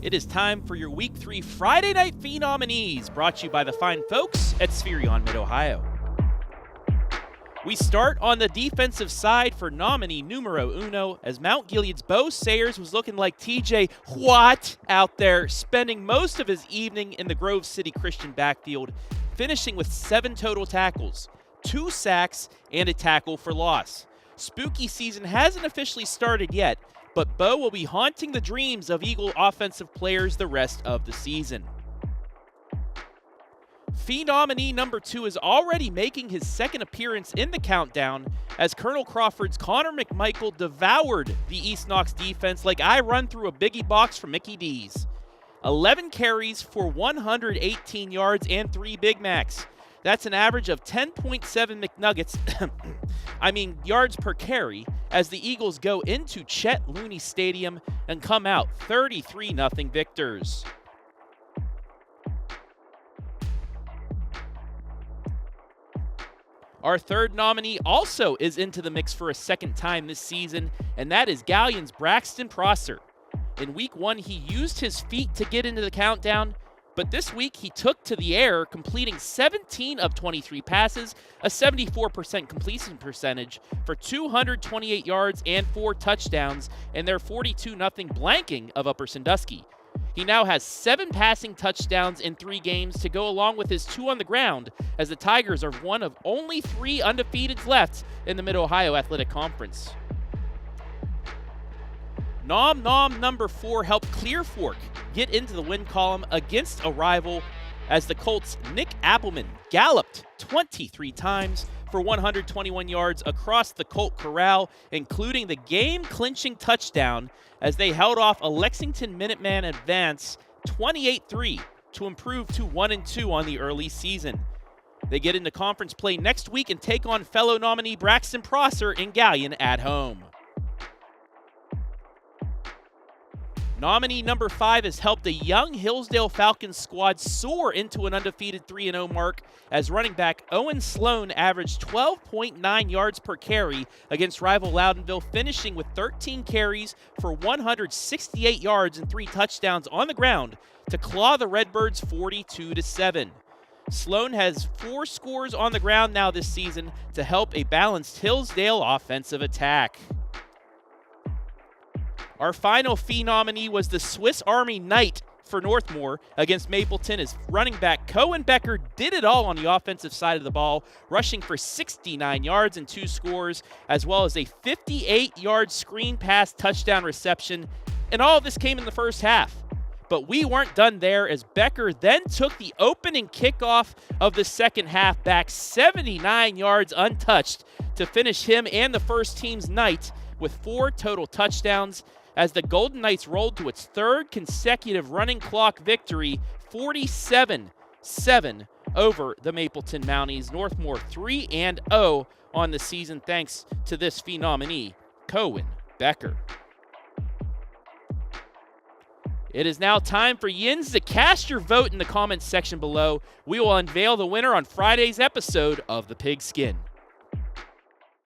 It is time for your Week 3 Friday Night Nominees, brought to you by the fine folks at Spherion, Mid-Ohio. We start on the defensive side for nominee numero uno, as Mount Gilead's Bo Sayers was looking like TJ Watt out there, spending most of his evening in the Grove City Christian backfield, finishing with 7 total tackles, 2 sacks, and a tackle for loss. Spooky season hasn't officially started yet, but Bo will be haunting the dreams of Eagle offensive players the rest of the season. Nominee number 2 is already making his second appearance in the countdown, as Colonel Crawford's Connor McMichael devoured the East Knox defense like I run through a Biggie box from Mickey D's. 11 carries for 118 yards and 3 Big Macs. That's an average of 10.7 McNuggets, yards per carry, as the Eagles go into Chet Looney Stadium and come out 33-0 victors. Our third nominee also is into the mix for a second time this season, and that is Galion's Braxton. In Week 1, he used his feet to get into the countdown, but this week he took to the air, completing 17 of 23 passes, a 74% completion percentage for 228 yards and 4 touchdowns in their 42-0 blanking of Upper Sandusky. He now has 7 passing touchdowns in 3 games to go along with his 2 on the ground, as the Tigers are one of only 3 undefeateds left in the Mid-Ohio Athletic Conference. Nom number 4 helped Clear Fork get into the win column against a rival, as the Colts' Nick Appleman galloped 23 times for 121 yards across the Colt Corral, including the game-clinching touchdown as they held off a Lexington Minuteman advance 28-3 to improve to 1-2 on the early season. They get into conference play next week and take on fellow nominee Braxton in Galion at home. Nominee number 5 has helped a young Hillsdale Falcons squad soar into an undefeated 3-0 mark, as running back Owen Sloan averaged 12.9 yards per carry against rival Loudonville, finishing with 13 carries for 168 yards and 3 touchdowns on the ground to claw the Redbirds 42-7. Sloan has 4 scores on the ground now this season to help a balanced Hillsdale offensive attack. Our final nominee was the Swiss Army Knight for Northmor against Mapleton, as running back Cowin Becker did it all on the offensive side of the ball, rushing for 69 yards and 2 scores, as well as a 58-yard screen pass touchdown reception, and all of this came in the first half. But we weren't done there, as Becker then took the opening kickoff of the second half back 79 yards untouched to finish him and the first team's night with 4 total touchdowns, as the Golden Knights rolled to its 3rd consecutive running clock victory, 47-7 over the Mapleton Mounties. Northmor 3-0 on the season, thanks to this nominee, Cowin Becker. It is now time for Yins to cast your vote in the comments section below. We will unveil the winner on Friday's episode of The Pigskin.